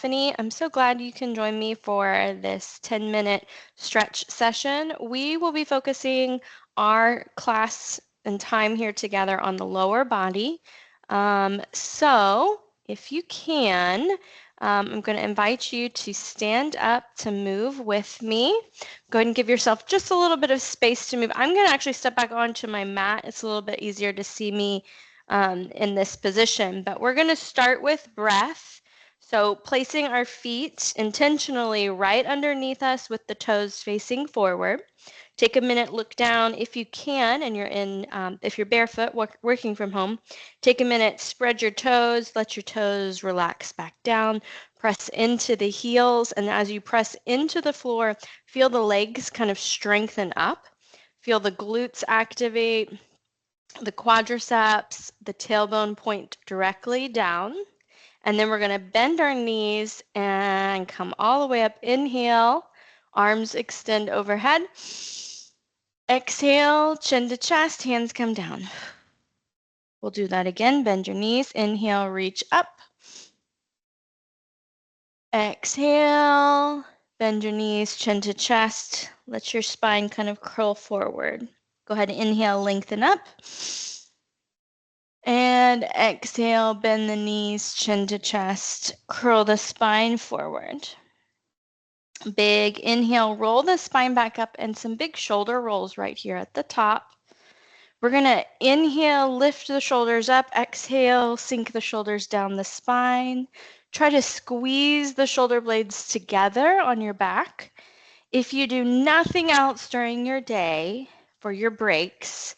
Stephanie. I'm so glad you can join me for this 10-minute stretch session. We will be focusing our class and time here together on the lower body. So if you can, I'm going to invite you to stand up to move with me. Go ahead and give yourself just a little bit of space to move. I'm going to actually step back onto my mat. It's a little bit easier to see me in this position, but we're going to start with breath. So placing our feet intentionally right underneath us with the toes facing forward. Take a minute, look down if you can, and you're in, if you're barefoot, working from home, take a minute, spread your toes, let your toes relax back down, press into the heels, and as you press into the floor, feel the legs kind of strengthen up, feel the glutes activate, the quadriceps, the tailbone point directly down. And then we're going to bend our knees and come all the way up. Inhale, arms extend overhead. Exhale, chin to chest, hands come down. We'll do that again. Bend your knees. Inhale, reach up. Exhale, bend your knees, chin to chest. Let your spine kind of curl forward. Go ahead and inhale, lengthen up. And exhale, bend the knees, chin to chest, curl the spine forward. Big inhale, roll the spine back up and some big shoulder rolls right here at the top. We're going to inhale, lift the shoulders up, exhale, sink the shoulders down the spine. Try to squeeze the shoulder blades together on your back. If you do nothing else during your day for your breaks,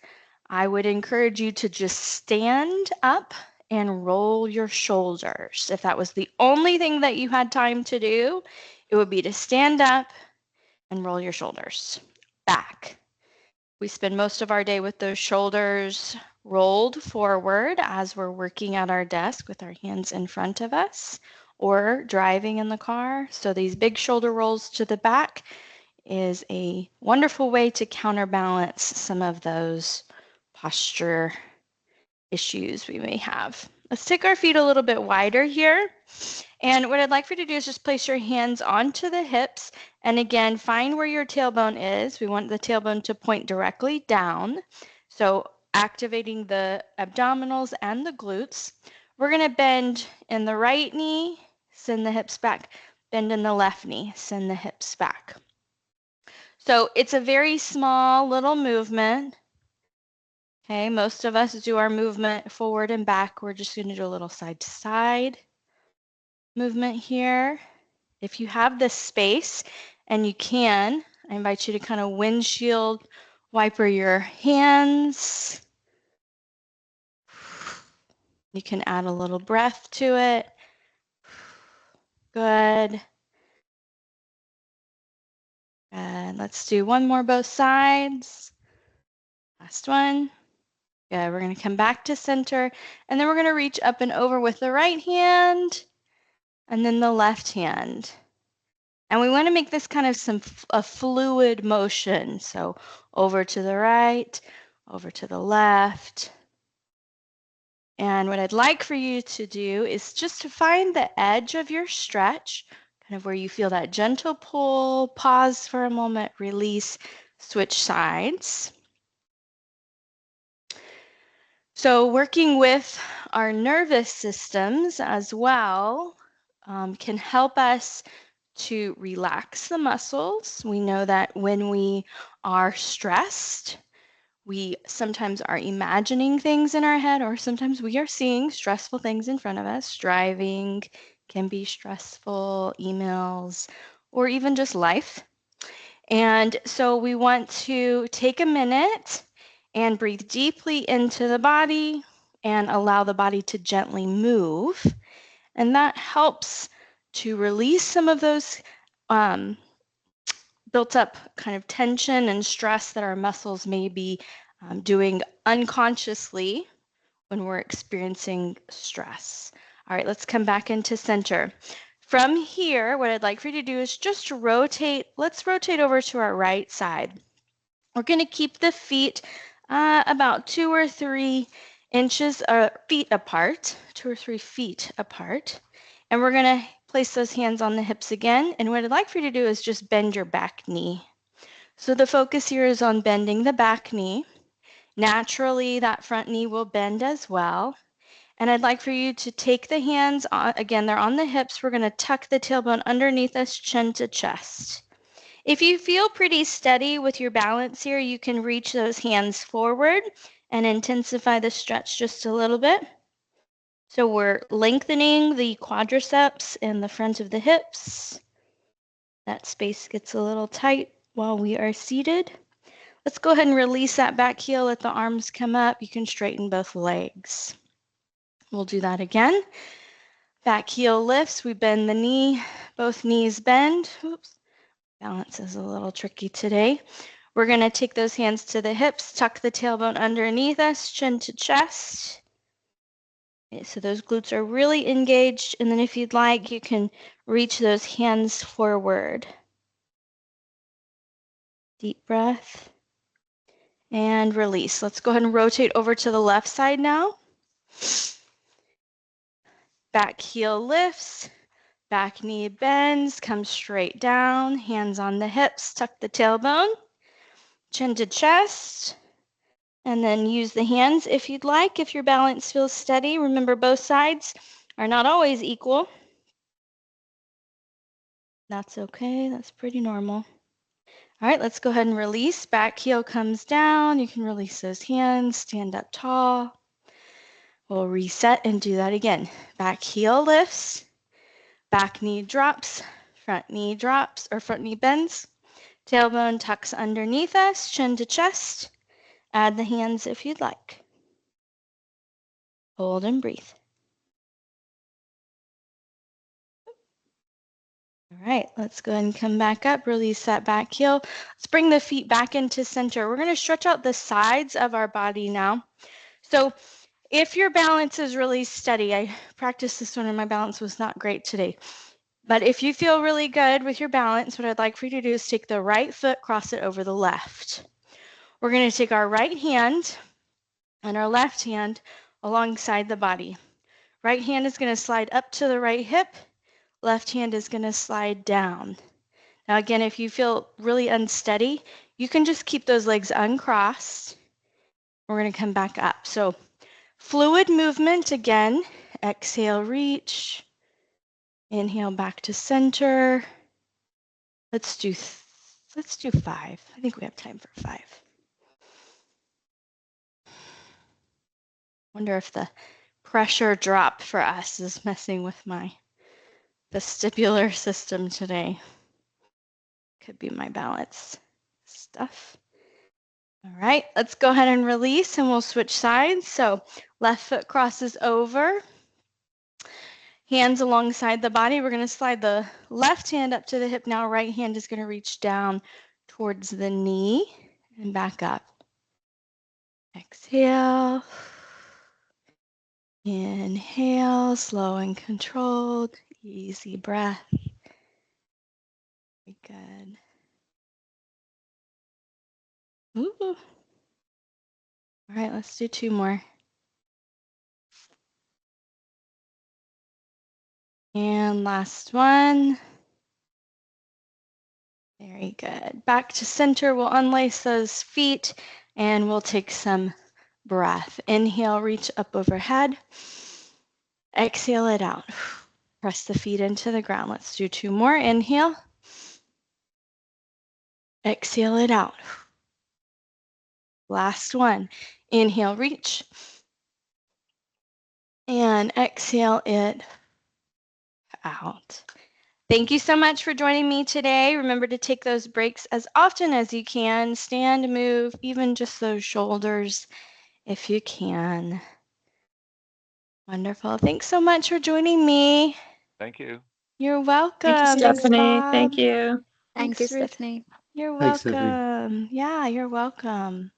I would encourage you to just stand up and roll your shoulders. If that was the only thing that you had time to do, it would be to stand up and roll your shoulders back. We spend most of our day with those shoulders rolled forward as we're working at our desk with our hands in front of us or driving in the car. So these big shoulder rolls to the back is a wonderful way to counterbalance some of those posture issues we may have. Let's take our feet a little bit wider here. And what I'd like for you to do is just place your hands onto the hips. And again, find where your tailbone is. We want the tailbone to point directly down. So activating the abdominals and the glutes. We're going to bend in the right knee, send the hips back. Bend in the left knee, send the hips back. So it's a very small little movement. Okay, most of us do our movement forward and back. We're just going to do a little side to side movement here. If you have this space and you can, I invite you to kind of windshield wiper your hands. You can add a little breath to it. Good. And let's do one more both sides. Last one. Good. We're going to come back to center, and then we're going to reach up and over with the right hand and then the left hand. And we want to make this kind of a fluid motion. So over to the right, over to the left. And what I'd like for you to do is just to find the edge of your stretch, kind of where you feel that gentle pull, pause for a moment, release, switch sides. So working with our nervous systems as well can help us to relax the muscles. We know that when we are stressed, we sometimes are imagining things in our head, or sometimes we are seeing stressful things in front of us. Driving can be stressful, emails, or even just life. And so we want to take a minute and breathe deeply into the body and allow the body to gently move. And that helps to release some of those built up kind of tension and stress that our muscles may be doing unconsciously when we're experiencing stress. All right, let's come back into center. From here, what I'd like for you to do is just rotate. Let's rotate over to our right side. We're going to keep the feet about 2 or 3 inches or feet apart, 2 or 3 feet apart. And we're going to place those hands on the hips again. And what I'd like for you to do is just bend your back knee. So the focus here is on bending the back knee. Naturally, that front knee will bend as well. And I'd like for you to take the hands, on, again, they're on the hips. We're going to tuck the tailbone underneath us, chin to chest. If you feel pretty steady with your balance here, you can reach those hands forward and intensify the stretch just a little bit. So we're lengthening the quadriceps and the front of the hips. That space gets a little tight while we are seated. Let's go ahead and release that back heel, let the arms come up. You can straighten both legs. We'll do that again. Back heel lifts, we bend the knee, both knees bend. Oops, balance is a little tricky today. We're going to take those hands to the hips, tuck the tailbone underneath us, chin to chest. Okay, so those glutes are really engaged, and then if you'd like, you can reach those hands forward. Deep breath. And release. Let's go ahead and rotate over to the left side now. Back heel lifts, back knee bends, come straight down, hands on the hips, tuck the tailbone, chin to chest, and then use the hands if you'd like. If your balance feels steady, remember both sides are not always equal. That's okay, that's pretty normal. All right, let's go ahead and release. Back heel comes down. You can release those hands, stand up tall. We'll reset and do that again. Back heel lifts, back knee drops, front knee drops, or front knee bends. Tailbone tucks underneath us, chin to chest. Add the hands if you'd like. Hold and breathe. All right, let's go ahead and come back up, release that back heel. Let's bring the feet back into center. We're going to stretch out the sides of our body now. So if your balance is really steady, I practiced this one and my balance was not great today. But if you feel really good with your balance, what I'd like for you to do is take the right foot, cross it over the left. We're going to take our right hand and our left hand alongside the body. Right hand is going to slide up to the right hip. Left hand is going to slide down. Now again, if you feel really unsteady, you can just keep those legs uncrossed. We're going to come back up. So fluid movement again. Exhale, reach. Inhale back to center. Let's do 5. I think we have time for 5. Wonder if the pressure drop for us is messing with my vestibular system today. Could be my balance stuff. All right, let's go ahead and release and we'll switch sides. So left foot crosses over. Hands alongside the body. We're going to slide the left hand up to the hip now. Right hand is going to reach down towards the knee and back up. Exhale. Inhale, slow and controlled, easy breath. Very good. Ooh. All right, let's do 2 more. And last one. Very good. Back to center. We'll unlace those feet and we'll take some breath. Inhale, reach up overhead. Exhale it out. Press the feet into the ground. Let's do 2 more. Inhale. Exhale it out. Last one. Inhale, reach. And exhale it out. Thank you so much for joining me today. Remember to take those breaks as often as you can. Stand, move, even just those shoulders if you can. Wonderful. Thanks so much for joining me. Thank you. You're welcome. Thank you, Thanks, Stephanie. Bob. Thank you. Thank you, Ruth. Stephanie. You're Thanks, Stephanie. welcome. Yeah, you're welcome.